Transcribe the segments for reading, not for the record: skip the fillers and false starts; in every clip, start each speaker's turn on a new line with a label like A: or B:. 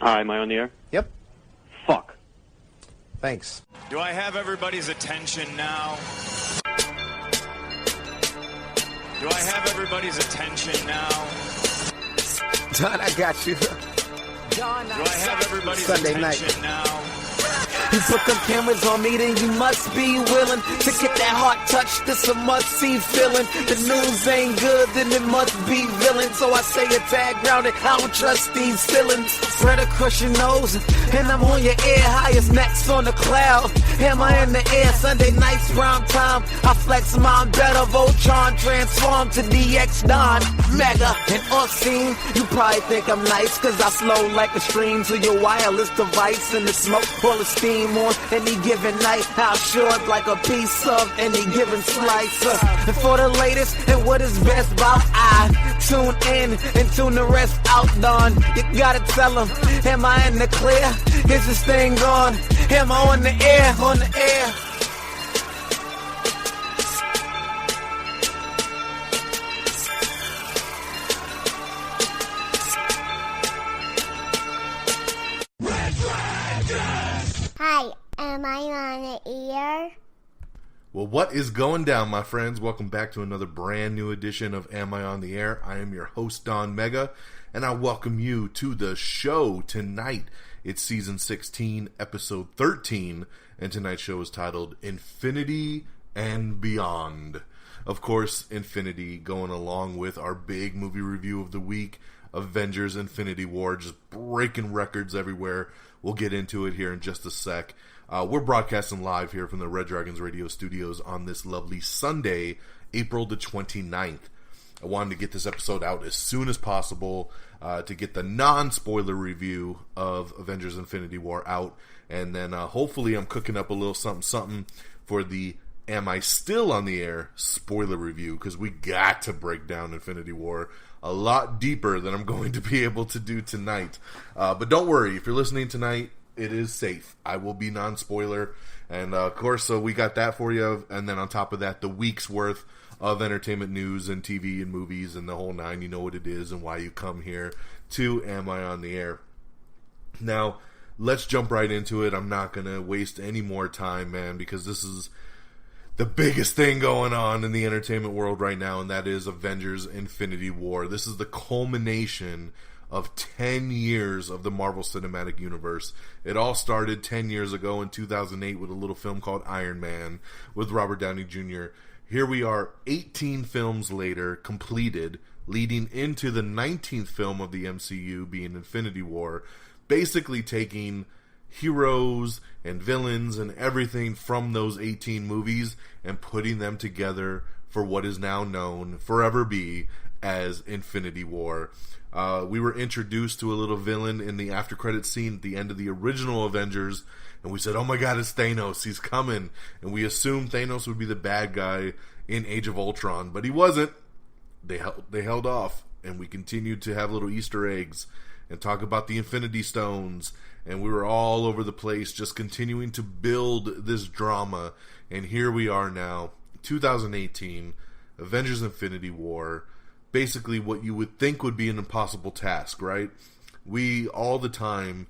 A: Hi, am I on the air?
B: Yep.
A: Fuck.
B: Thanks.
C: Do I have everybody's attention now? Do I have everybody's attention now?
B: Don, I got you.
C: Do I have everybody's
B: Sunday
C: attention
B: night.
C: now?
D: You put them cameras on me, then you must be willing to get that heart touch. This a must-see feeling. The news ain't good, then it must be villain. So I say a tag grounded, I don't trust these feelings. Spread across your nose, and I'm on your ear. Highest next on the cloud, hammer in the air. Sunday nights, prime time. I flex mine better. Voltron transform to DX Don Mega and off scene. You probably think I'm nice, cause I slow like a stream to your wireless device. And the smoke full of steam on any given night. How short like a piece of any given slice. And for the latest and what is best about I tune in and tune the rest out, Don. You gotta tell them, am I in the clear? Is this thing on? Am I on the air? On the air.
E: Hi, am I on the air?
F: Well, what is going down, my friends? Welcome back to another brand new edition of Am I on the Air? I am your host, Don Mega, and I welcome you to the show tonight. It's season 16, episode 13, and tonight's show is titled Infinity and Beyond. Of course, Infinity going along with our big movie review of the week, Avengers Infinity War, just breaking records everywhere. We'll get into it here in just a sec. We're broadcasting live here from the Red Dragons Radio Studios on this lovely Sunday, April the 29th. I wanted to get this episode out as soon as possible to get the non-spoiler review of Avengers Infinity War out. And then hopefully I'm cooking up a little something for the Am I Still on the Air spoiler review, because we got to break down Infinity War a lot deeper than I'm going to be able to do tonight. But don't worry, if you're listening tonight, it is safe. I will be non-spoiler. And of course, so we got that for you. And then on top of that, the week's worth of entertainment news and TV and movies and the whole nine. You know what it is and why you come here to Am I on the Air? Now, let's jump right into it. I'm not going to waste any more time, man, because this is the biggest thing going on in the entertainment world right now, and that is Avengers Infinity War. This is the culmination of 10 years of the Marvel Cinematic Universe. It all started 10 years ago in 2008 with a little film called Iron Man with Robert Downey Jr. Here we are 18 films later, completed, leading into the 19th film of the MCU being Infinity War, basically taking heroes and villains and everything from those 18 movies and putting them together for what is now known, forever be, as Infinity War. We were introduced to a little villain in the after credit scene at the end of the original Avengers, and we said, oh my god, it's Thanos, he's coming. And we assumed Thanos would be the bad guy in Age of Ultron, but he wasn't. They held off, and we continued to have little Easter eggs and talk about the Infinity Stones, and we were all over the place just continuing to build this drama. And here we are now, 2018, Avengers Infinity War, basically what you would think would be an impossible task, right? We all the time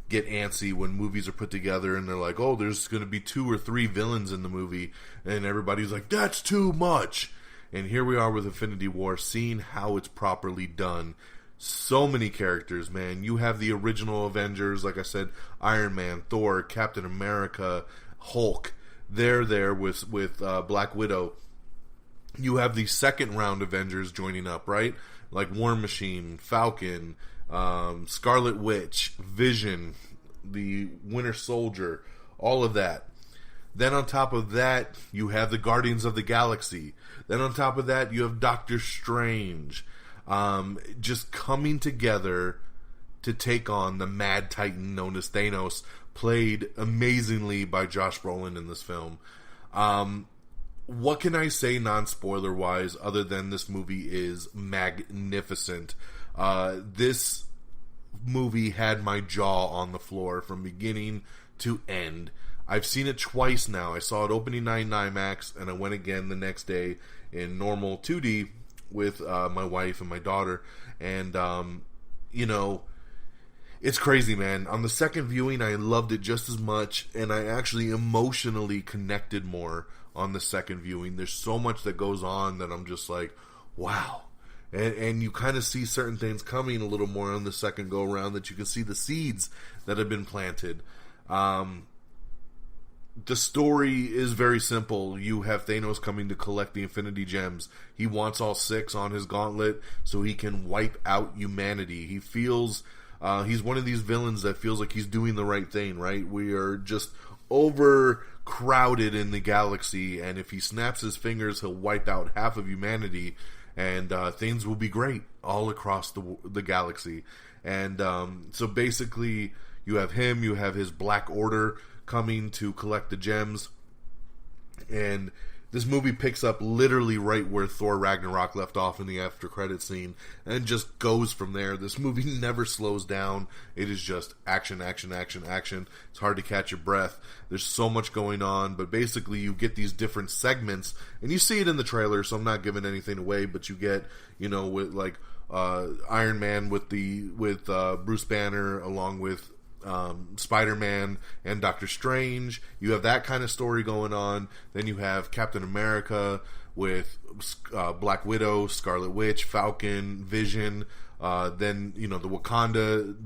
F: get antsy when movies are put together and they're like, oh, there's going to be 2 or 3 villains in the movie, and everybody's like, that's too much. And here we are with Infinity War, seeing how it's properly done. So many characters, man. You have the original Avengers, like I said, Iron Man, Thor, Captain America, Hulk. They're there with Black Widow. You have the second round Avengers joining up, right? Like War Machine, Falcon, Scarlet Witch, Vision, the Winter Soldier, all of that. Then on top of that, you have the Guardians of the Galaxy. Then on top of that, you have Doctor Strange. Just coming together to take on the Mad Titan known as Thanos, played amazingly by Josh Brolin in this film. What can I say non-spoiler wise other than this movie is magnificent? This movie had my jaw on the floor from beginning to end. I've seen it twice now. I saw it opening night in IMAX, and I went again the next day in normal 2D with my wife and my daughter. And, you know, It's crazy, man. On the second viewing, I loved it just as much, and I actually emotionally connected more on the second viewing. There's so much that goes on that I'm just like, wow. And you kind of see certain things coming a little more on the second go-around, that you can see the seeds that have been planted. The story is very simple. You have Thanos coming to collect the Infinity Gems. He wants all 6 on his gauntlet so he can wipe out humanity. He feels... he's one of these villains that feels like he's doing the right thing, right? We are just overcrowded in the galaxy, and if he snaps his fingers, he'll wipe out half of humanity, and things will be great all across the galaxy. And so basically, you have him, you have his Black Order coming to collect the gems, and this movie picks up literally right where Thor Ragnarok left off in the after credit scene, and just goes from there. This movie never slows down. It is just action, action, action, action. It's hard to catch your breath. There's so much going on, but basically you get these different segments, and you see it in the trailer, so I'm not giving anything away, but you get, you know, with like Iron Man with Bruce Banner, along with Spider-Man and Doctor Strange. You have that kind of story going on. Then you have Captain America with Black Widow, Scarlet Witch, Falcon, Vision. Then, you know, the Wakanda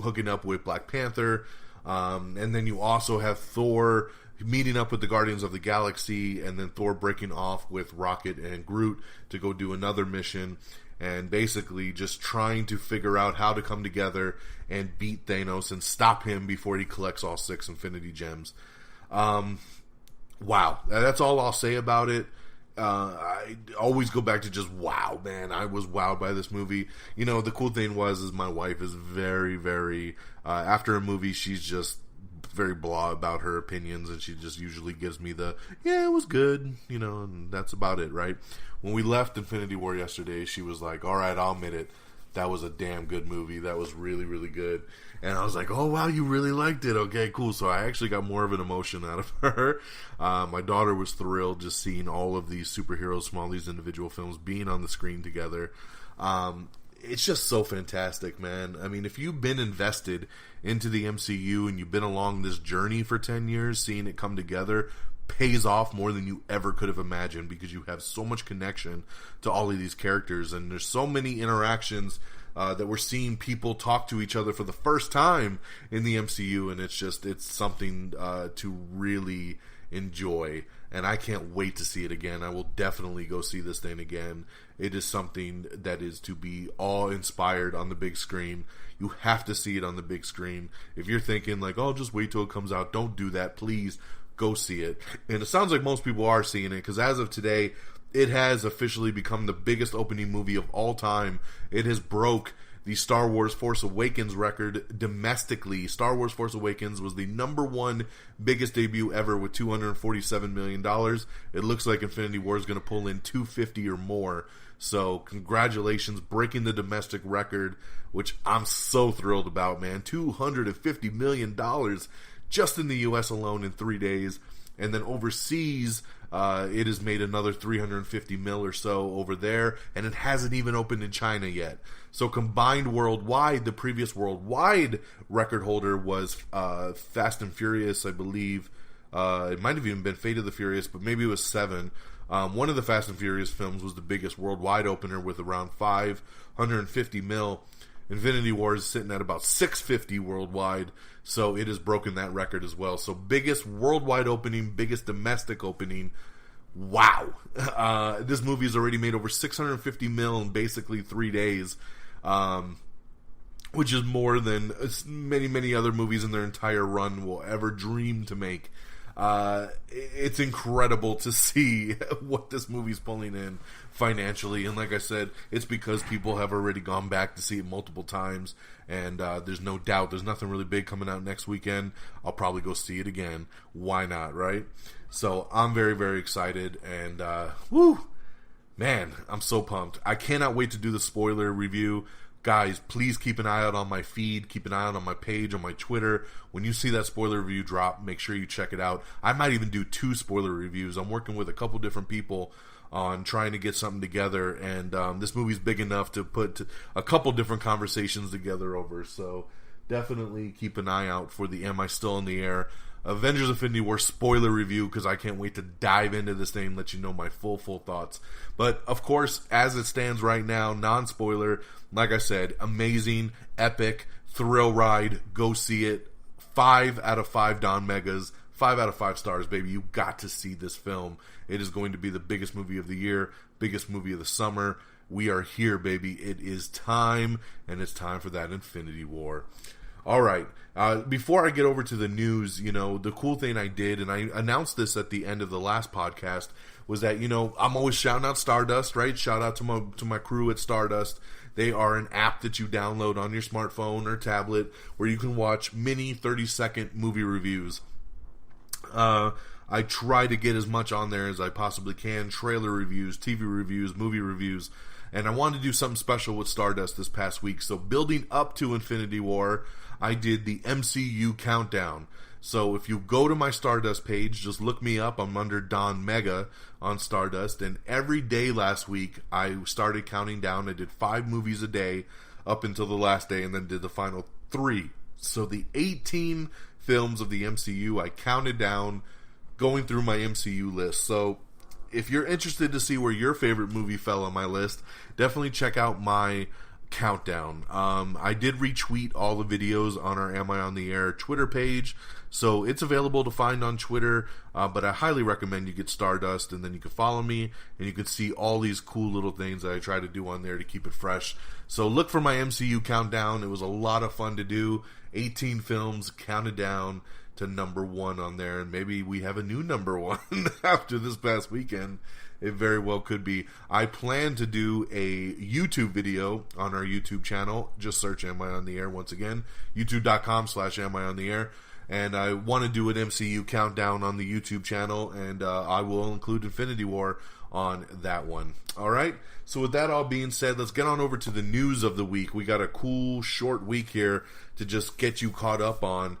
F: hooking up with Black Panther. And then you also have Thor meeting up with the Guardians of the Galaxy, and then Thor breaking off with Rocket and Groot to go do another mission. And basically just trying to figure out how to come together and beat Thanos and stop him before he collects all 6 Infinity Gems. Wow. That's all I'll say about it. I always go back to just wow, man. I was wowed by this movie. You know, the cool thing is my wife is very, very... after a movie, she's just very blah about her opinions, and she just usually gives me the, yeah, it was good, you know, and that's about it, right? When we left Infinity War yesterday, she was like, all right, I'll admit it, that was a damn good movie. That was really, really good. And I was like, oh, wow, you really liked it. Okay, cool. So I actually got more of an emotion out of her. My daughter was thrilled just seeing all of these superheroes from all these individual films being on the screen together. It's just so fantastic, man. I mean, if you've been invested into the MCU and you've been along this journey for 10 years, seeing it come together pays off more than you ever could have imagined, because you have so much connection to all of these characters, and there's so many interactions that we're seeing people talk to each other for the first time in the MCU, and it's something to really enjoy, and I can't wait to see it again. I will definitely go see this thing again. It is something that is to be awe-inspired on the big screen. You have to see it on the big screen. If you're thinking like, oh, just wait till it comes out, don't do that. Please go see it. And it sounds like most people are seeing it, because as of today, it has officially become the biggest opening movie of all time. It has broke the Star Wars Force Awakens record domestically. Star Wars Force Awakens was the #1 biggest debut ever with $247 million. It looks like Infinity War is going to pull in $250 or more. So congratulations, breaking the domestic record, which I'm so thrilled about, man. $250 million just in the U.S. alone in 3 days. And then overseas, it has made another $350 million or so over there, and it hasn't even opened in China yet. So combined worldwide, the previous worldwide record holder was Fast and Furious, I believe. It might have even been Fate of the Furious, but maybe it was 7. One of the Fast and Furious films was the biggest worldwide opener with around $550 million. Infinity War is sitting at about $650 worldwide, so it has broken that record as well. So biggest worldwide opening, biggest domestic opening. Wow. This movie has already made over $650 million in basically 3 days, which is more than many, many other movies in their entire run will ever dream to make. It's incredible to see what this movie's pulling in financially, and like I said, it's because people have already gone back to see it multiple times, and there's no doubt there's nothing really big coming out next weekend. I'll probably go see it again. Why not, right? So I'm very, very excited, and man, I'm so pumped. I cannot wait to do the spoiler review. Guys, please keep an eye out on my feed, keep an eye out on my page, on my Twitter. When you see that spoiler review drop, make sure you check it out. I might even do 2 spoiler reviews. I'm working with a couple different people on trying to get something together, and this movie's big enough to put a couple different conversations together over, so definitely keep an eye out for the Am I Still in the Air Avengers Infinity War spoiler review, because I can't wait to dive into this thing and let you know my full thoughts. But, of course, as it stands right now, non-spoiler, like I said, amazing, epic, thrill ride, go see it. 5 out of 5 Don Megas, 5 out of 5 stars, baby. You got to see this film. It is going to be the biggest movie of the year, biggest movie of the summer. We are here, baby. It is time, and it's time for that Infinity War. All right. Before I get over to the news, the cool thing I did, and I announced this at the end of the last podcast, was that, I'm always shouting out Stardust, right? Shout out to my crew at Stardust. They are an app that you download on your smartphone or tablet where you can watch mini 30-second movie reviews. I try to get as much on there as I possibly can. Trailer reviews, TV reviews, movie reviews. And I wanted to do something special with Stardust this past week. So building up to Infinity War, I did the MCU countdown. So if you go to my Stardust page, just look me up. I'm under Don Mega on Stardust. And every day last week, I started counting down. I did 5 movies a day up until the last day, and then did the final 3. So the 18 films of the MCU, I counted down, going through my MCU list. So if you're interested to see where your favorite movie fell on my list, definitely check out my countdown. I did retweet all the videos on our Am I on the Air Twitter page, so it's available to find on Twitter, but I highly recommend you get Stardust, and then you can follow me, and you can see all these cool little things that I try to do on there to keep it fresh. So look for my MCU countdown. It was a lot of fun to do. 18 films counted down to number 1 on there, and maybe we have a new number 1 after this past weekend. It very well could be. I plan to do a YouTube video on our YouTube channel. Just search Am I on the Air once again. YouTube.com/Am I on the Air. And I want to do an MCU countdown on the YouTube channel, and I will include Infinity War on that one. All right? So with that all being said, let's get on over to the news of the week. We got a cool short week here to just get you caught up on.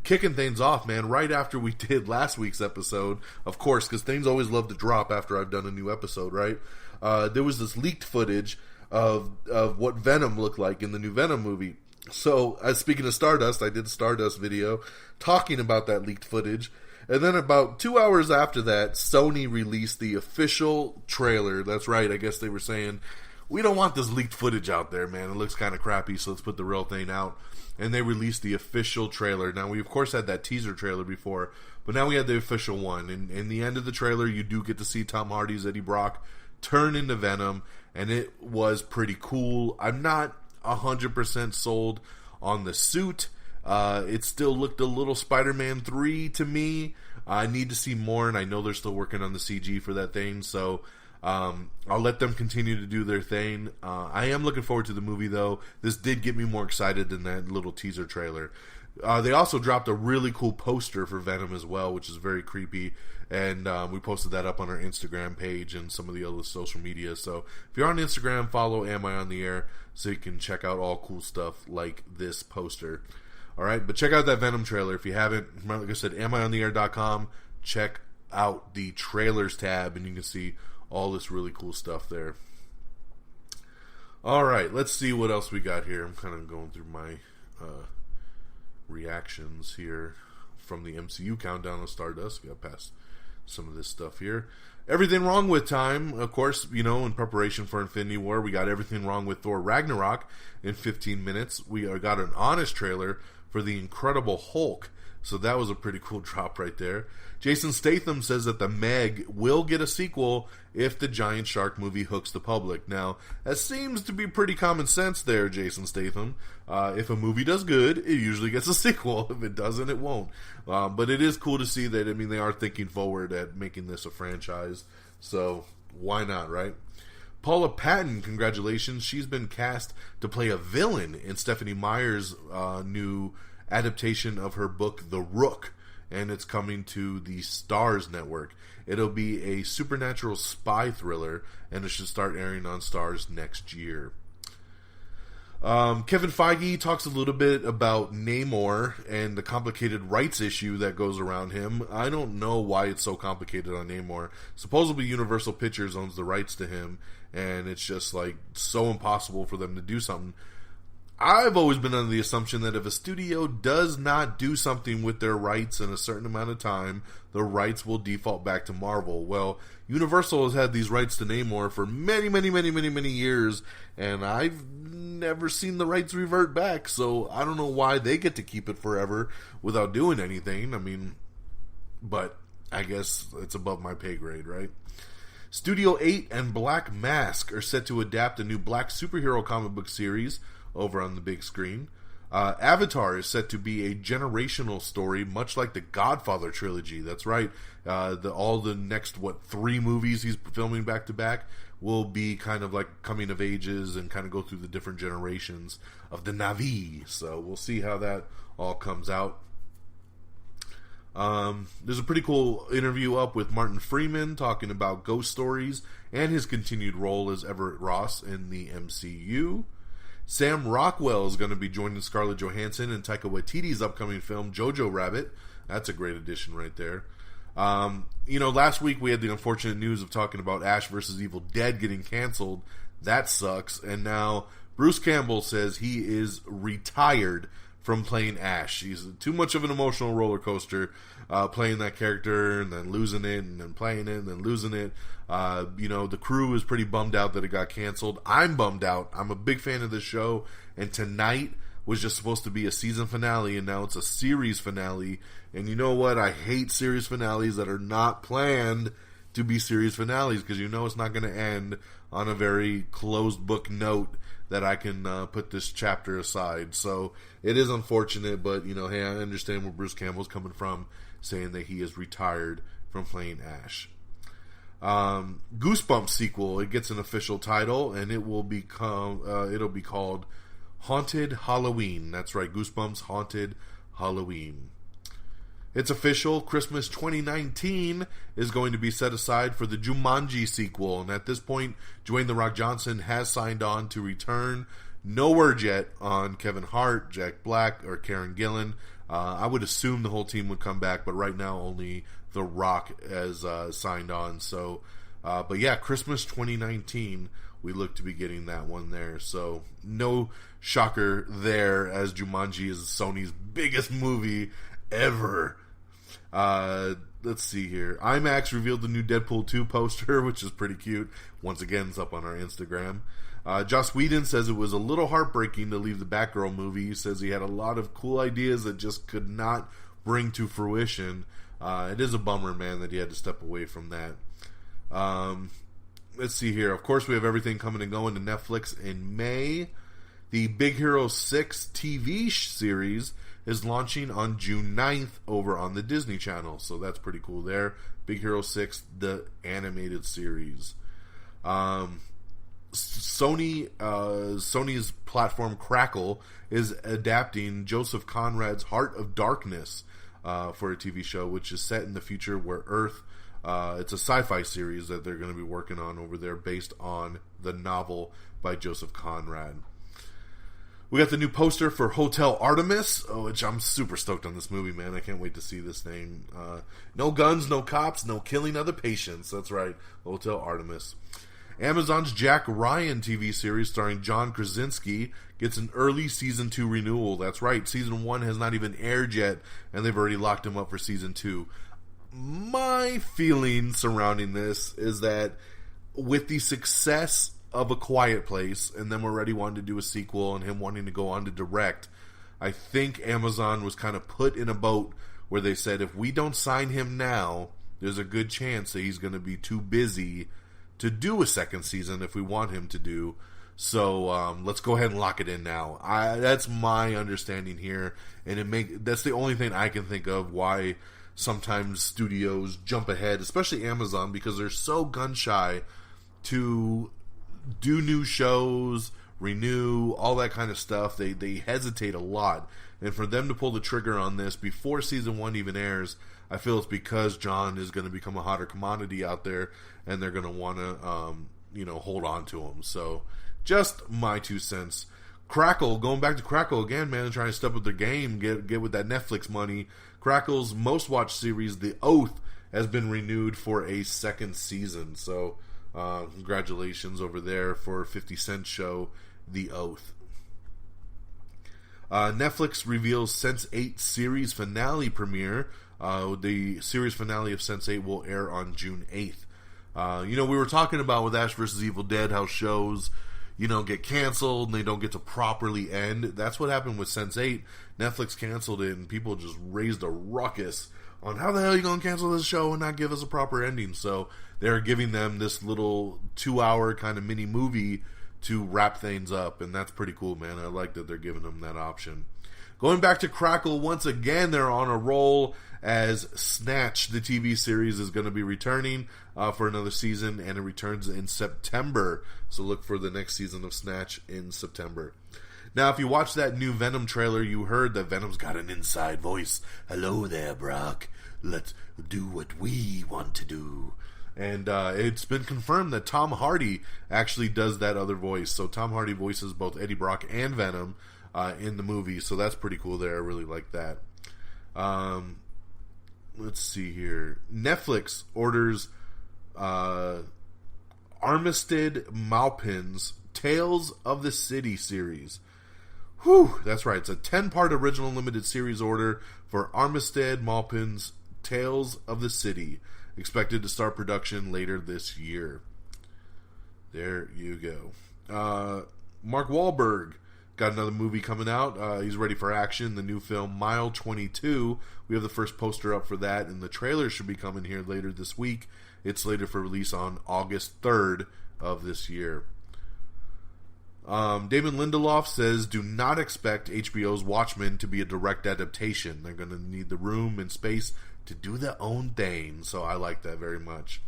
F: Kicking things off, man, right after we did last week's episode, of course, because things always love to drop after I've done a new episode, right? There was this leaked footage of what Venom looked like in the new Venom movie. So, speaking of Stardust, I did a Stardust video talking about that leaked footage. And then about 2 hours after that, Sony released the official trailer. That's right, I guess they were saying, we don't want this leaked footage out there, man. It looks kind of crappy, so let's put the real thing out. And they released the official trailer. Now, we of course had that teaser trailer before, but now we had the official one. And in the end of the trailer, you do get to see Tom Hardy's Eddie Brock turn into Venom, and it was pretty cool. I'm not 100% sold on the suit. It still looked a little Spider-Man 3 to me. I need to see more, and I know they're still working on the CG for that thing, so I'll let them continue to do their thing. I am looking forward to the movie, though. This did get me more excited than that little teaser trailer. They also dropped a really cool poster for Venom as well, which is very creepy, and we posted that up on our Instagram page and some of the other social media. So if you're on Instagram, follow Am I on the Air so you can check out all cool stuff like this poster. All right, but check out that Venom trailer if you haven't. Like I said, amiontheair.com. Check out the trailers tab, and you can see all this really cool stuff there. All right, let's see what else we got here. I'm kind of going through my reactions here from the MCU countdown of Stardust. Got past some of this stuff here. Everything wrong with time, of course, in preparation for Infinity War. We got everything wrong with Thor Ragnarok in 15 minutes. We got an honest trailer for the Incredible Hulk. So that was a pretty cool drop right there. Jason Statham says that the Meg will get a sequel if the giant shark movie hooks the public. Now, that seems to be pretty common sense there, Jason Statham. If a movie does good, it usually gets a sequel. If it doesn't, it won't. But it is cool to see that, they are thinking forward at making this a franchise. So, why not, right? Paula Patton, congratulations. She's been cast to play a villain in Stephenie Meyer's new adaptation of her book, The Rook, and it's coming to the Starz network. It'll be a supernatural spy thriller, and it should start airing on Starz next year. Kevin Feige talks a little bit about Namor and the complicated rights issue that goes around him. I don't know why it's so complicated on Namor. Supposedly Universal Pictures owns the rights to him, and it's just so impossible for them to do something. I've always been under the assumption that if a studio does not do something with their rights in a certain amount of time, the rights will default back to Marvel. Well, Universal has had these rights to Namor for many years, and I've never seen the rights revert back, so I don't know why they get to keep it forever without doing anything. I mean, but I guess it's above my pay grade, right? Studio 8 and Black Mask are set to adapt a new black superhero comic book series over on the big screen. Avatar is set to be a generational story, much like the Godfather trilogy. That's right. All the next, 3 movies he's filming back to back will be kind of like coming of ages and kind of go through the different generations of the Na'vi. So we'll see how that all comes out. There's a pretty cool interview up with Martin Freeman talking about ghost stories and his continued role as Everett Ross in the MCU. Sam Rockwell is going to be joining Scarlett Johansson in Taika Waititi's upcoming film Jojo Rabbit. That's a great addition right there. Last week we had the unfortunate news of talking about Ash vs. Evil Dead getting canceled. That sucks. And now Bruce Campbell says he is retired from playing Ash. He's too much of an emotional roller coaster playing that character and then losing it and then playing it and then losing it. The crew is pretty bummed out that it got canceled. I'm bummed out. I'm a big fan of this show, and tonight was just supposed to be a season finale, and now it's a series finale. And you know what? I hate series finales that are not planned to be series finales, because it's not going to end on a very closed book note that I can put this chapter aside. So it is unfortunate, but hey, I understand where Bruce Campbell's coming from, saying that he is retired from playing Ash. Goosebumps sequel, it gets an official title, and it'll be called Haunted Halloween. That's right, Goosebumps Haunted Halloween. It's official. Christmas 2019 is going to be set aside for the Jumanji sequel, and at this point, Dwayne "The Rock" Johnson has signed on to return. No word yet on Kevin Hart, Jack Black, or Karen Gillan. I would assume the whole team would come back, but right now only The Rock has signed on. So, but yeah, Christmas 2019, we look to be getting that one there. So, no shocker there, as Jumanji is Sony's biggest movie ever. Let's see here. IMAX revealed the new Deadpool 2 poster, which is pretty cute. Once again, it's up on our Instagram. Joss Whedon says it was a little heartbreaking to leave the Batgirl movie. He says he had a lot of cool ideas that just could not bring to fruition. It is a bummer, man, that he had to step away from that. Let's see here. Of course, we have everything coming and going to Netflix in May. The Big Hero 6 TV series is launching on June 9th over on the Disney Channel. So that's pretty cool there. Big Hero 6, the animated series. Sony's platform Crackle is adapting Joseph Conrad's Heart of Darkness for a TV show, which is set in the future where Earth... it's a sci-fi series that they're going to be working on over there based on the novel by Joseph Conrad. We got the new poster for Hotel Artemis, which I'm super stoked on this movie, man. I can't wait to see this thing. No guns, no cops, no killing other patients. That's right, Hotel Artemis. Amazon's Jack Ryan TV series starring John Krasinski gets an early Season 2 renewal. That's right, Season 1 has not even aired yet, and they've already locked him up for Season 2. My feeling surrounding this is that with the success of A Quiet Place, and then we're already wanting to do a sequel and him wanting to go on to direct, I think Amazon was kind of put in a boat where they said, if we don't sign him now, there's a good chance that he's going to be too busy to do a second season if we want him to do. So let's go ahead and lock it in now. That's my understanding here, and that's the only thing I can think of why sometimes studios jump ahead, especially Amazon, because they're so gun-shy to do new shows, renew, all that kind of stuff. They hesitate a lot. And for them to pull the trigger on this before Season 1 even airs, I feel it's because John is going to become a hotter commodity out there, and they're going to want to, hold on to him. So, just my 2 cents. Crackle, going back to Crackle again, man, trying to step up their game, get with that Netflix money. Crackle's most watched series, The Oath, has been renewed for a second season. So, congratulations over there for 50 Cent show, The Oath. Netflix reveals Sense8 series finale premiere. The series finale of Sense8 will air on June 8th. We were talking about with Ash vs. Evil Dead how shows, get canceled and they don't get to properly end. That's what happened with Sense8. Netflix canceled it and people just raised a ruckus on how the hell are you going to cancel this show and not give us a proper ending. So they're giving them this little 2-hour kind of mini movie to wrap things up, and that's pretty cool, man. I like that they're giving them that option. Going back to Crackle, once again, they're on a roll as Snatch, the TV series, is going to be returning for another season, and it returns in September. So look for the next season of Snatch in September. Now, if you watch that new Venom trailer, you heard that Venom's got an inside voice. Hello there, Brock. Let's do what we want to do. And it's been confirmed that Tom Hardy actually does that other voice. So Tom Hardy voices both Eddie Brock and Venom in the movie. So that's pretty cool there. I really like that. Let's see here. Netflix orders Armistead Maupin's Tales of the City series. Whew, that's right. It's a 10-part original limited series order for Armistead Maupin's Tales of the City. Expected to start production later this year. There you go. Mark Wahlberg got another movie coming out. He's ready for action. The new film, Mile 22. We have the first poster up for that, and the trailer should be coming here later this week. It's slated for release on August 3rd of this year. Damon Lindelof says, do not expect HBO's Watchmen to be a direct adaptation. They're going to need the room and space to do their own thing, so I like that very much.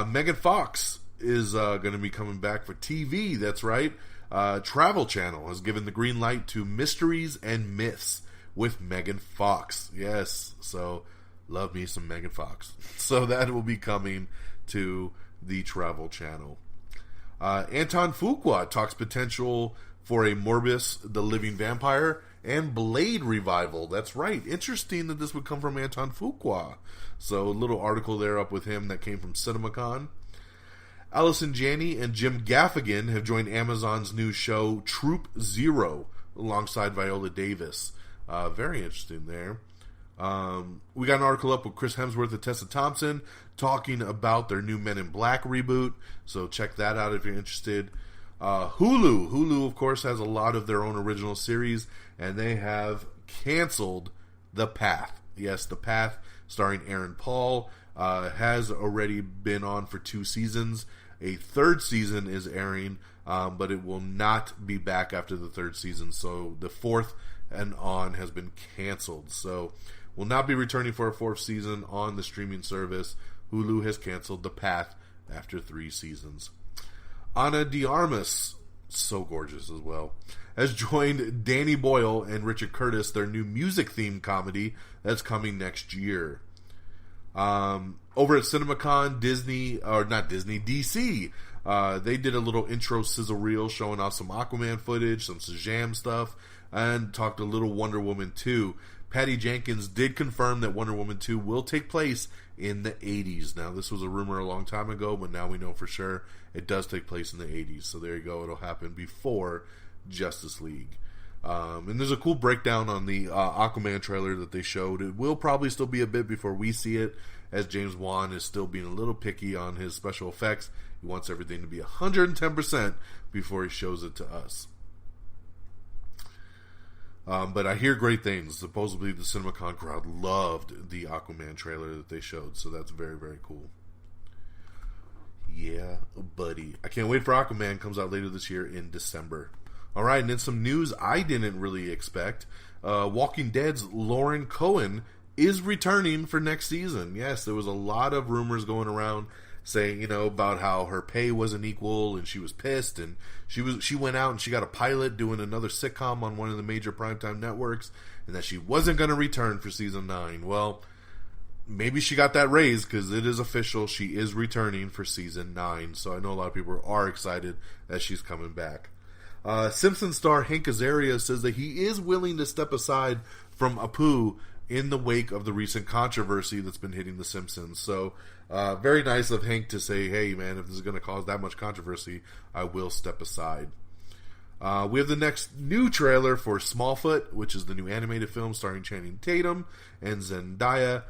F: Megan Fox is going to be coming back for TV, that's right. Travel Channel has given the green light to Mysteries and Myths with Megan Fox. Yes, so love me some Megan Fox. So that will be coming to the Travel Channel. Anton Fuqua talks potential for a Morbius, the Living Vampire, and Blade revival. That's right. Interesting that this would come from Anton Fuqua. So a little article there up with him that came from CinemaCon. Allison Janney and Jim Gaffigan have joined Amazon's new show Troop Zero alongside Viola Davis. Very interesting there. We got an article up with Chris Hemsworth and Tessa Thompson talking about their new Men in Black reboot. So check that out if you're interested. Hulu, of course, has a lot of their own original series, and they have canceled The Path. Yes, The Path, starring Aaron Paul, has already been on for 2 seasons. A 3rd season is airing, but it will not be back after the 3rd season. So the 4th and on has been canceled. So will not be returning for a 4th season on the streaming service. Hulu has canceled The Path after 3 seasons. Ana de Armas, so gorgeous as well, has joined Danny Boyle and Richard Curtis, their new music-themed comedy that's coming next year. Over at CinemaCon, DC, they did a little intro sizzle reel showing off some Aquaman footage, some Shazam stuff, and talked a little Wonder Woman 2. Patty Jenkins did confirm that Wonder Woman 2 will take place in the 80s. Now, this was a rumor a long time ago, but now we know for sure it does take place in the 80s. So there you go. It'll happen before Justice League. And there's a cool breakdown on the Aquaman trailer that they showed. It will probably still be a bit before we see it, as James Wan is still being a little picky on his special effects. He wants everything to be 110% before he shows it to us. But I hear great things. Supposedly the CinemaCon crowd loved the Aquaman trailer that they showed, so that's very, very cool. Yeah, buddy. I can't wait for Aquaman. Comes out later this year in December. Alright, and then some news I didn't really expect. Walking Dead's Lauren Cohan is returning for next season. Yes, there was a lot of rumors going around saying, about how her pay wasn't equal and she was pissed, and she went out and she got a pilot doing another sitcom on one of the major primetime networks, and that she wasn't going to return for season 9. Well, maybe she got that raise, because it is official. She is returning for season 9, so I know a lot of people are excited that she's coming back. Simpsons star Hank Azaria says that he is willing to step aside from Apu in the wake of the recent controversy that's been hitting The Simpsons. So, very nice of Hank to say, hey man, if this is going to cause that much controversy, I will step aside. We have the next new trailer for Smallfoot, which is the new animated film starring Channing Tatum and Zendaya.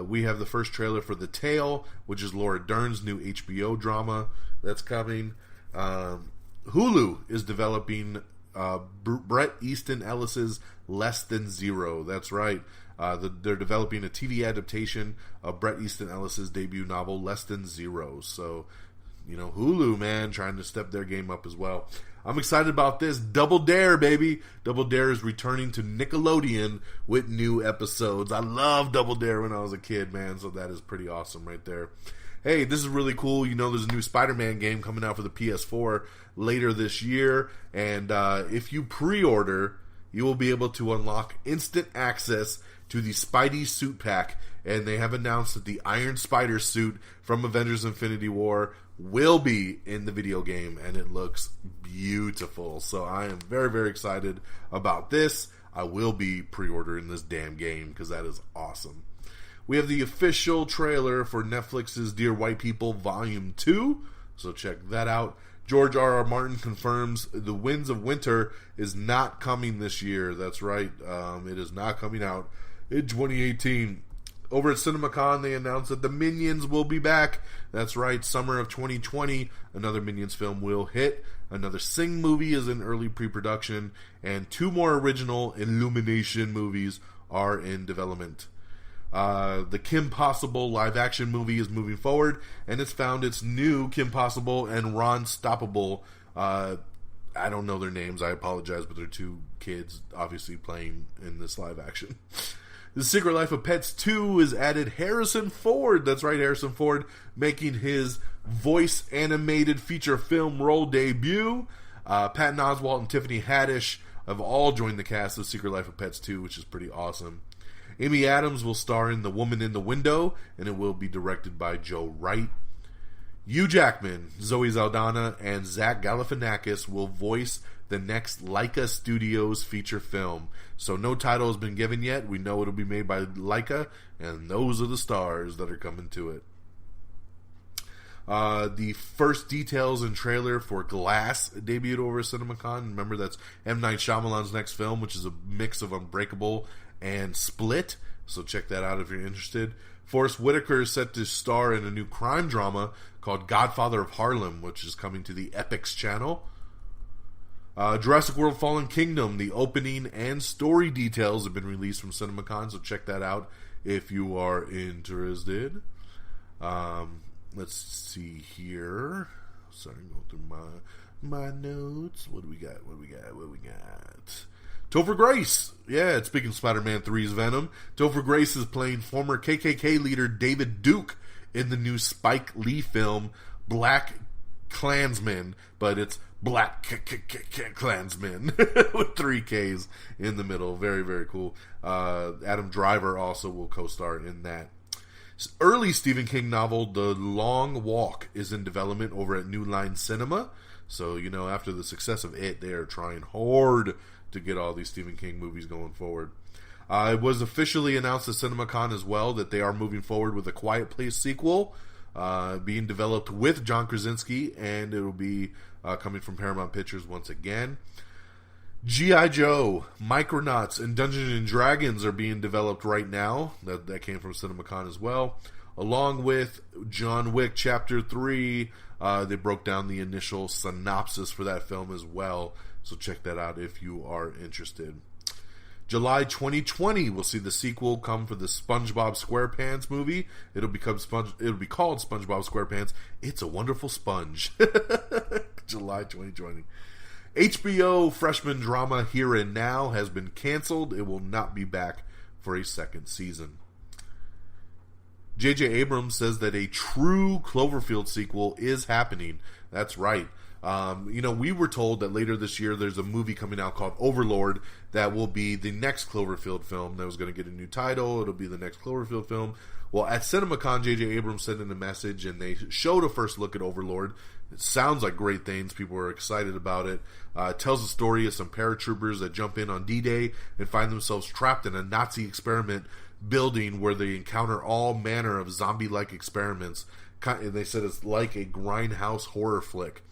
F: We have the first trailer for The Tale, which is Laura Dern's new HBO drama that's coming. Hulu is developing Bret Easton Ellis's Less Than Zero. That's right. They're developing a TV adaptation of Bret Easton Ellis's debut novel, Less Than Zero. So, Hulu, man, trying to step their game up as well. I'm excited about this. Double Dare, baby. Double Dare is returning to Nickelodeon with new episodes. I loved Double Dare when I was a kid, man, so that is pretty awesome right there. Hey, this is really cool. There's a new Spider-Man game coming out for the PS4 later this year, and if you pre-order, you will be able to unlock instant access to the Spidey suit pack, and they have announced that the Iron Spider suit from Avengers Infinity War will be in the video game, and it looks beautiful. So I am very, very excited about this. I will be pre-ordering this damn game because that is awesome. We have the official trailer for Netflix's Dear White People Volume 2, so check that out. George R.R. Martin confirms The Winds of Winter is not coming this year. That's right, it is not coming out in 2018. Over at CinemaCon, they announced that the Minions will be back. That's right, summer of 2020, another Minions film will hit. Another Sing movie is in early pre-production, and 2 more original Illumination movies are in development. The Kim Possible live-action movie is moving forward, and it's found its new Kim Possible and Ron Stoppable. I don't know their names, I apologize, but they're 2 kids, obviously, playing in this live-action. The Secret Life of Pets 2 has added Harrison Ford. That's right, Harrison Ford making his voice-animated feature film role debut. Patton Oswalt and Tiffany Haddish have all joined the cast of Secret Life of Pets 2, which is pretty awesome. Amy Adams will star in The Woman in the Window, and it will be directed by Joe Wright. Hugh Jackman, Zoe Saldana, and Zach Galifianakis will voice the next Laika Studios feature film. So no title has been given yet. We know it'll be made by Laika, and those are the stars that are coming to it. The first details and trailer for Glass debuted over CinemaCon. Remember, that's M. Night Shyamalan's next film, which is a mix of Unbreakable and Split. So check that out if you're interested. Forrest Whitaker is set to star in a new crime drama called Godfather of Harlem, which is coming to the Epix channel. Jurassic World Fallen Kingdom, the opening and story details have been released from CinemaCon, so check that out if you are interested. Let's see here. Sorry, go through my notes. What do we got? Topher Grace. Yeah, speaking of Spider-Man 3's Venom, Topher Grace is playing former KKK leader David Duke in the new Spike Lee film Black Klansman, but it's Black Klansman with 3 Ks in the middle. Very, very cool. Adam Driver also will co-star in that. Early Stephen King novel, The Long Walk, is in development over at New Line Cinema. So, after the success of it, they are trying hard to get all these Stephen King movies going forward. It was officially announced at CinemaCon as well that they are moving forward with a Quiet Place sequel being developed with John Krasinski, and it will be coming from Paramount Pictures once again. G.I. Joe, Micronauts, and Dungeons & Dragons are being developed right now. That came from CinemaCon as well. Along with John Wick Chapter 3, they broke down the initial synopsis for that film as well. So check that out if you are interested. July 2020, we'll see the sequel come for the SpongeBob SquarePants movie. It'll be called SpongeBob SquarePants. It's a Wonderful Sponge. July 2020. HBO freshman drama Here and Now has been canceled. It will not be back for a second season. J.J. Abrams says that a true Cloverfield sequel is happening. That's right. We were told that later this year there's a movie coming out called Overlord that will be the next Cloverfield film that was going to get a new title. It'll be the next Cloverfield film. Well, at CinemaCon, J.J. Abrams sent in a message and they showed a first look at Overlord. It sounds like great things. People are excited about it. It tells the story of some paratroopers that jump in on D-Day and find themselves trapped in a Nazi experiment building where they encounter all manner of zombie-like experiments. They said it's like a grindhouse horror flick.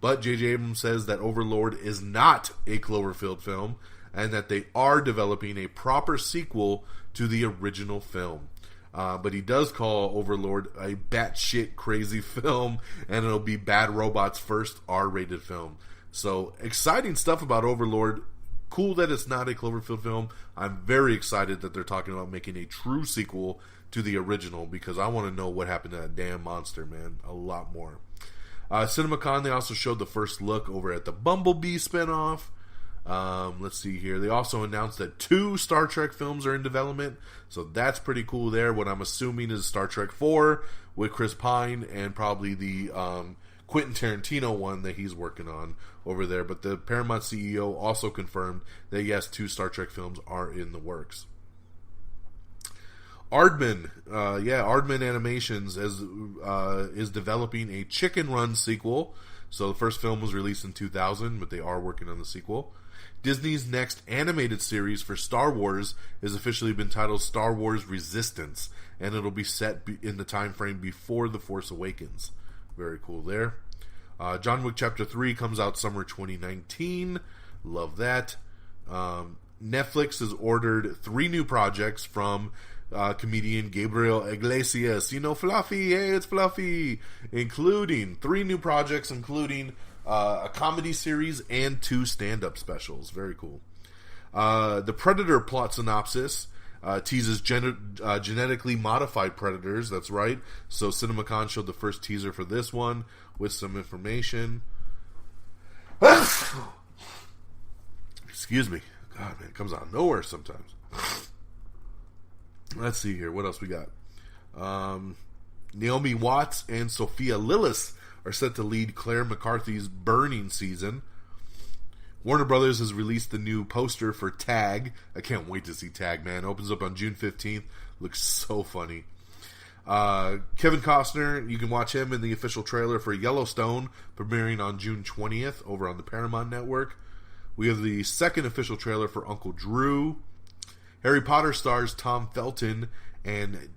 F: But J.J. Abrams says that Overlord is not a Cloverfield film, and that they are developing a proper sequel to the original film. But he does call Overlord a batshit crazy film, and it'll be Bad Robot's first R-rated film. So, exciting stuff about Overlord. Cool that it's not a Cloverfield film. I'm very excited that they're talking about making a true sequel to the original, because I want to know what happened to that damn monster, man. A lot more. CinemaCon, they also showed the first look over at the Bumblebee spinoff. Let's see here. They also announced that 2 Star Trek films are in development, so that's pretty cool there. What I'm assuming is Star Trek 4 with Chris Pine, and probably the Quentin Tarantino one that he's working on over there. But the Paramount CEO also confirmed that yes, 2 Star Trek films are in the works. Aardman Animations is developing a Chicken Run sequel. So the first film was released in 2000, but they are working on the sequel. Disney's next animated series for Star Wars has officially been titled Star Wars Resistance, and it'll be set in the time frame before The Force Awakens. Very cool there. John Wick Chapter 3 comes out summer 2019. Love that. Netflix has ordered 3 new projects from comedian Gabriel Iglesias. You know, Fluffy, hey, it's Fluffy. Including 3 new projects, including a comedy series and 2 stand-up specials. Very cool. The Predator plot synopsis teases genetically modified predators. That's right. So CinemaCon showed the first teaser for this one with some information. Excuse me. God, man, it comes out of nowhere sometimes. Let's see here. What else we got? Naomi Watts and Sophia Lillis are set to lead Claire McCarthy's Burning season. Warner Brothers has released the new poster for Tag. I can't wait to see Tag, man. Opens up on June 15th. Looks so funny. Kevin Costner, you can watch him in the official trailer for Yellowstone, premiering on June 20th over on the Paramount Network. We have the second official trailer for Uncle Drew. Harry Potter stars Tom Felton and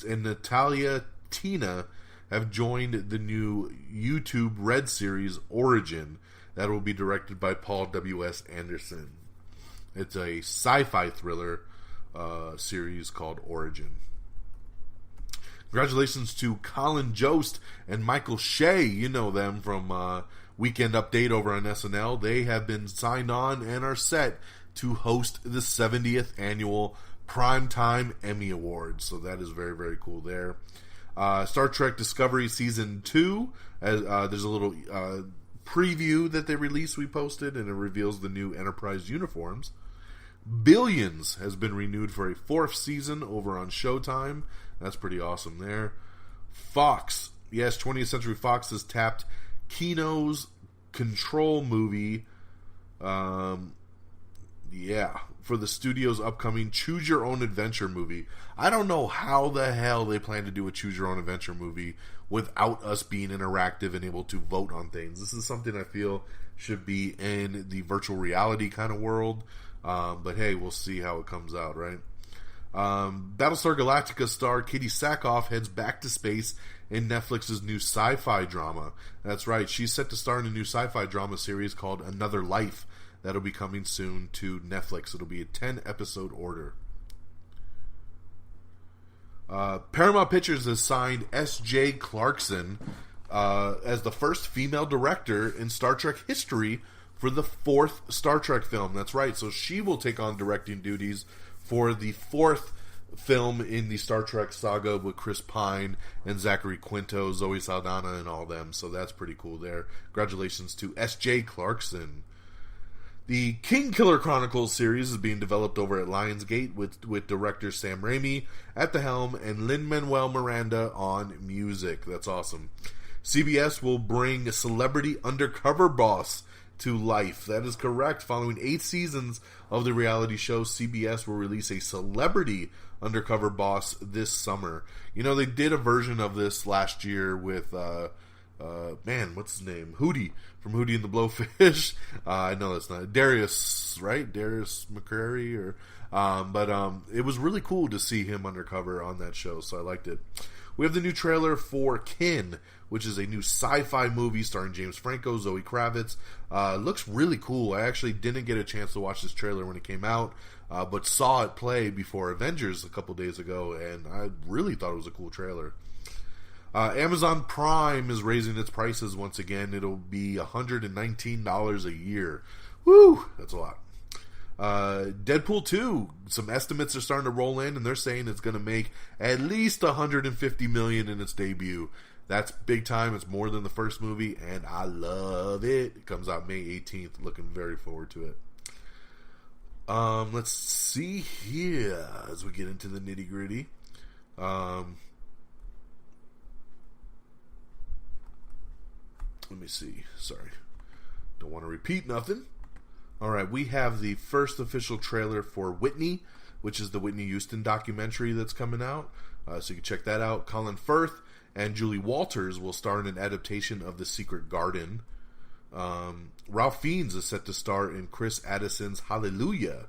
F: Natalia Tina have joined the new YouTube Red series Origin that will be directed by Paul W.S. Anderson. It's a sci-fi thriller series called Origin. Congratulations to Colin Jost and Michael Shea. You know them from Weekend Update over on SNL. They have been signed on and are set to host the 70th annual Primetime Emmy Awards. So that is very, very cool there. Star Trek Discovery Season 2. There's a little preview that they released we posted, and it reveals the new Enterprise uniforms. Billions has been renewed for a 4th season over on Showtime. That's pretty awesome there. Fox. Yes, 20th Century Fox has tapped Kino's Control movie. For the studio's upcoming Choose Your Own Adventure movie. I don't know how the hell they plan to do a Choose Your Own Adventure movie without us being interactive and able to vote on things. This is something I feel should be in the virtual reality kind of world. But hey, we'll see how it comes out, right? Battlestar Galactica star Katie Sackhoff heads back to space in Netflix's new sci-fi drama. That's right, she's set to star in a new sci-fi drama series called Another Life. That'll be coming soon to Netflix. It'll be a 10-episode order. Paramount Pictures has signed S.J. Clarkson as the first female director in Star Trek history for the 4th Star Trek film. That's right. So she will take on directing duties for the 4th film in the Star Trek saga with Chris Pine and Zachary Quinto, Zoe Saldana, and all them. So that's pretty cool there. Congratulations to S.J. Clarkson. The King Killer Chronicles series is being developed over at Lionsgate with director Sam Raimi at the helm and Lin-Manuel Miranda on music. That's awesome. CBS will bring a Celebrity Undercover Boss to life. That is correct. Following 8 seasons of the reality show, CBS will release a Celebrity Undercover Boss this summer. You know, they did a version of this last year with what's his name? Hootie from Hootie and the Blowfish. I know that's not Darius, right? Darius McCrary, but it was really cool to see him undercover on that show, so I liked it. We have the new trailer for Kin, which is a new sci-fi movie starring James Franco, Zoe Kravitz. Looks really cool. I actually didn't get a chance to watch this trailer when it came out, but saw it play before Avengers a couple days ago, and I really thought it was a cool trailer. Amazon Prime is raising its prices once again. It'll be $119 a year. Woo! That's a lot. Deadpool 2, some estimates are starting to roll in, and they're saying it's going to make at least $150 million in its debut. That's big time. It's more than the first movie, and I love it. It comes out May 18th. Looking very forward to it. Let's see here as we get into the nitty gritty. Let me see. Sorry. Don't want to repeat nothing. Alright, we have the first official trailer for Whitney, which is the Whitney Houston documentary that's coming out. So you can check that out. Colin Firth and Julie Walters will star in an adaptation of The Secret Garden. Ralph Fiennes is set to star in Chris Addison's Hallelujah.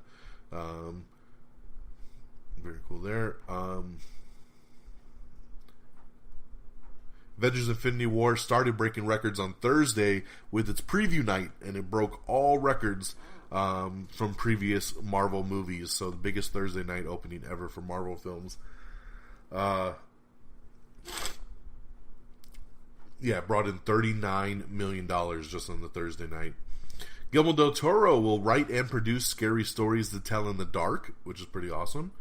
F: Very cool there. Avengers Infinity War started breaking records on Thursday with its preview night, and it broke all records from previous Marvel movies. So the biggest Thursday night opening ever for Marvel films. Brought in $39 million just on the Thursday night. Guillermo del Toro will write and produce scary stories to tell in the dark, which is pretty awesome.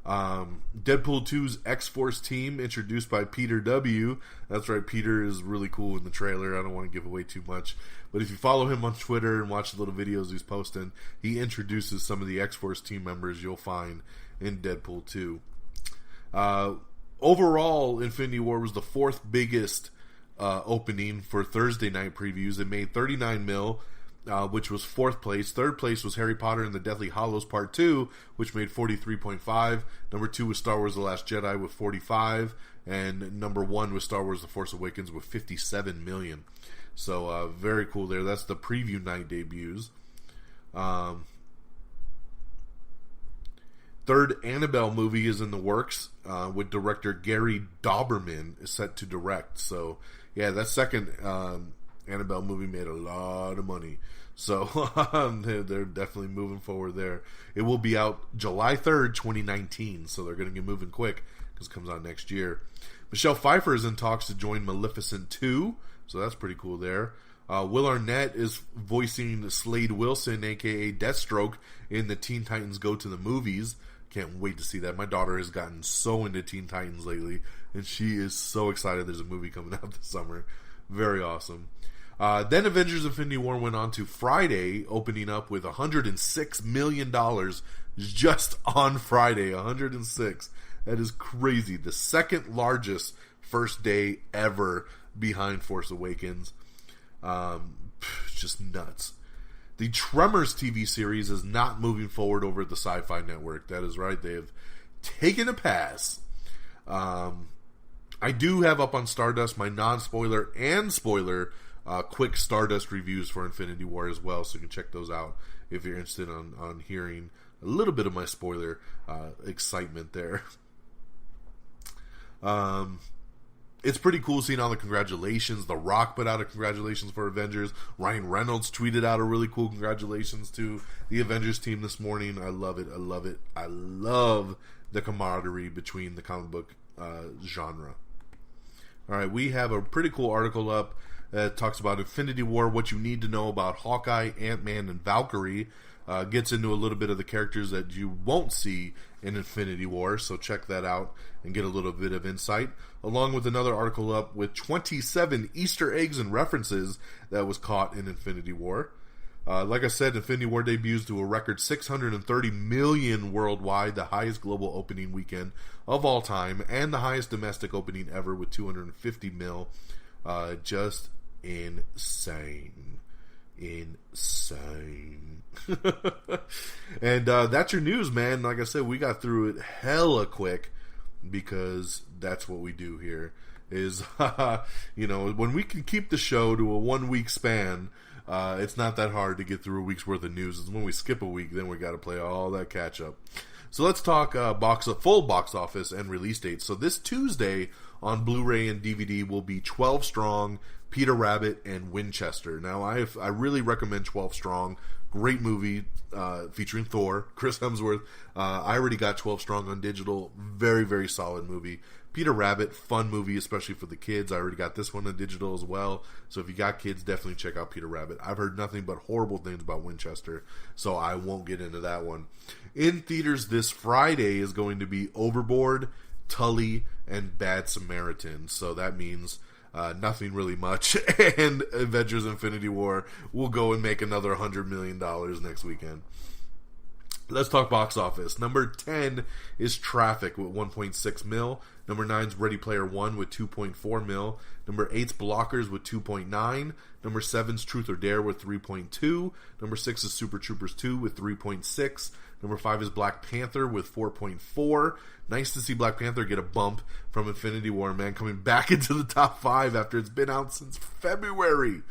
F: Deadpool 2's X-Force team, introduced by Peter W. That's right, Peter is really cool in the trailer. I don't want to give away too much, but if you follow him on Twitter and watch the little videos he's posting, he introduces some of the X-Force team members you'll find in Deadpool 2. Overall, Infinity War was the fourth biggest opening for Thursday night previews. It made $39 million. Which was fourth place. Third place was Harry Potter and the Deathly Hallows Part 2, which made 43.5. Number 2 was Star Wars The Last Jedi with 45. And number 1 was Star Wars The Force Awakens with 57 million. So, very cool there. That's the preview night debuts. Third Annabelle movie is in the works, with director Gary Dauberman is set to direct. So, yeah, that second Annabelle movie made a lot of money. So they're definitely moving forward there. It will be out July 3rd, 2019. So they're going to get moving quick because it comes out next year. Michelle Pfeiffer is in talks to join Maleficent 2. So that's pretty cool there. Will Arnett is voicing Slade Wilson, a.k.a. Deathstroke, in the Teen Titans Go to the Movies. Can't wait to see that. My daughter has gotten so into Teen Titans lately, and she is so excited there's a movie coming out this summer. Very awesome. Then Avengers Infinity War went on to Friday, opening up with $106 million just on Friday. 106. That is crazy. The second largest first day ever behind Force Awakens. Just nuts. The Tremors TV series is not moving forward over at the Sci-Fi Network. That is right. They have taken a pass. I do have up on Stardust my non-spoiler and spoiler quick Stardust reviews for Infinity War as well, so you can check those out if you're interested on hearing a little bit of my spoiler excitement there. It's pretty cool seeing all the congratulations. The Rock put out a congratulations for Avengers. Ryan Reynolds tweeted out a really cool congratulations to the Avengers team this morning. I love it. I love it. I love the camaraderie between the comic book genre. Alright, we have a pretty cool article up that talks about Infinity War, what you need to know about Hawkeye, Ant-Man, and Valkyrie. Gets into a little bit of the characters that you won't see in Infinity War, so check that out and get a little bit of insight. Along with another article up with 27 Easter eggs and references that was caught in Infinity War. Like I said, Infinity War debuts to a record $630 million worldwide, the highest global opening weekend of all time, and the highest domestic opening ever with $250 million. Just insane. And that's your news, man. Like I said, we got through it hella quick because that's what we do here is, when we can keep the show to a 1 week span, it's not that hard to get through a week's worth of news. It's when we skip a week, then we got to play all that catch up. So let's talk full box office and release dates. So this Tuesday, on Blu-ray and DVD will be 12 Strong, Peter Rabbit, and Winchester. Now, I really recommend 12 Strong. Great movie featuring Thor, Chris Hemsworth. I already got 12 Strong on digital. Very, very solid movie. Peter Rabbit, fun movie, especially for the kids. I already got this one on digital as well. So if you got kids, definitely check out Peter Rabbit. I've heard nothing but horrible things about Winchester, so I won't get into that one. In theaters this Friday is going to be Overboard, Tully, and Bad Samaritan. So that means nothing really much. And Avengers Infinity War will go and make another $100 million next weekend. Let's talk box office. Number 10 is Traffic with 1.6 mil. Number 9 is Ready Player One with 2.4 mil. Number 8 is Blockers with 2.9. Number 7 is Truth or Dare with 3.2. Number 6 is Super Troopers 2 with 3.6. Number 5 is Black Panther with 4.4. Nice to see Black Panther get a bump from Infinity War, man, coming back into the top 5 after it's been out since February.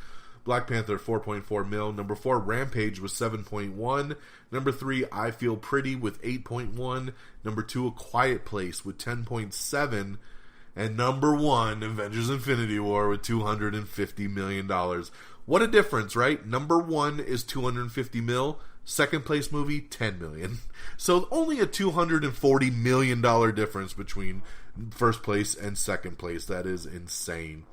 F: Black Panther, 4.4 mil. Number 4, Rampage with 7.1. Number 3, I Feel Pretty with 8.1. Number 2, A Quiet Place with 10.7. And number 1, Avengers Infinity War with $250 million. What a difference, right? Number 1 is $250 mil. Second place movie, $10 million. So only a $240 million difference between first place and second place. That is insane.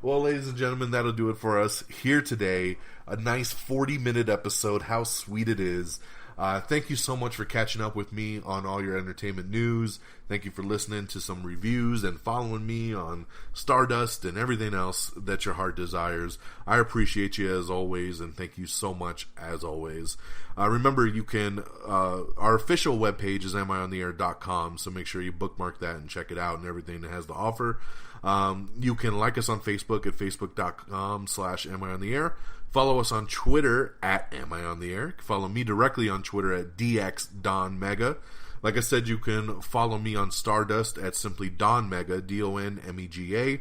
F: Well, ladies and gentlemen, that'll do it for us here today. A nice 40-minute episode. How sweet it is. Thank you so much for catching up with me on all your entertainment news. Thank you for listening to some reviews and following me on Stardust and everything else that your heart desires. I appreciate you as always, and thank you so much as always. Remember, you can, our official webpage is amiontheair.com, so make sure you bookmark that and check it out and everything it has to offer. You can like us on Facebook at facebook.com/amiontheair. Follow us on Twitter at amiontheair. Follow me directly on Twitter at dxdonmega. Like I said, you can follow me on Stardust at simply donmega, DONMEGA.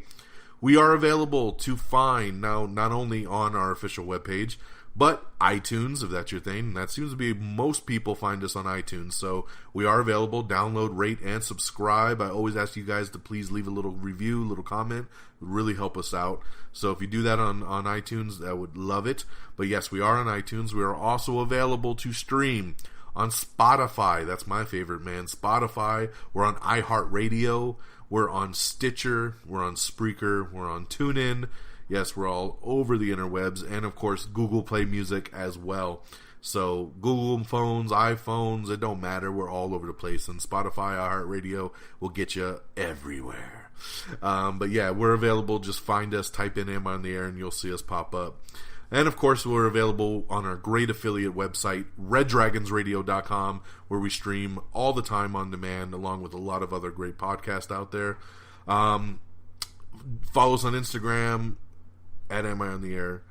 F: We are available to find now not only on our official webpage, but iTunes, if that's your thing. That seems to be most people find us on iTunes. So we are available. Download, rate, and subscribe. I always ask you guys to please leave a little review, a little comment. It would really help us out. So if you do that on iTunes, I would love it. But yes, we are on iTunes. We are also available to stream on Spotify. That's my favorite, man. Spotify. We're on iHeartRadio. We're on Stitcher. We're on Spreaker. We're on TuneIn. Yes, we're all over the interwebs, and of course, Google Play Music as well. So, Google phones, iPhones, it don't matter. We're all over the place, and Spotify, iHeartRadio will get you everywhere. But yeah, we're available. Just find us, type in Am I on the Air, and you'll see us pop up. And of course, we're available on our great affiliate website, reddragonsradio.com, where we stream all the time on demand, along with a lot of other great podcasts out there. Follow us on Instagram, at Am I on the Air.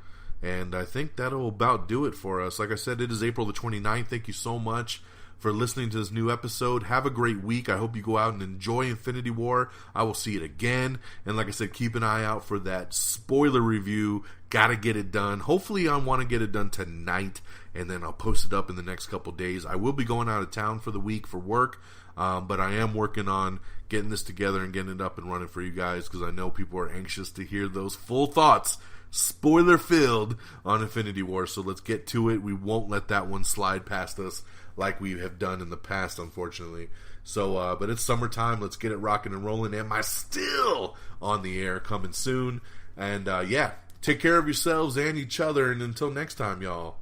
F: And I think that'll about do it for us. Like I said, it is April the 29th. Thank you so much for listening to this new episode. Have a great week. I hope you go out and enjoy Infinity War. I will see it again. And like I said, keep an eye out for that spoiler review. Gotta get it done. Hopefully I want to get it done tonight, and then I'll post it up in the next couple days. I will be going out of town for the week for work, but I am working on getting this together and getting it up and running for you guys, because I know people are anxious to hear those full thoughts, spoiler-filled, on Infinity War. So let's get to it. We won't let that one slide past us like we have done in the past, unfortunately. So, but it's summertime. Let's get it rocking and rolling. Am I still on the air? Coming soon. And, yeah, take care of yourselves and each other. And until next time, y'all.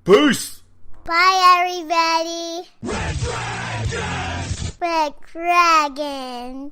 F: Peace!
E: Bye, everybody.
C: Red Dragon!
E: Red Dragon.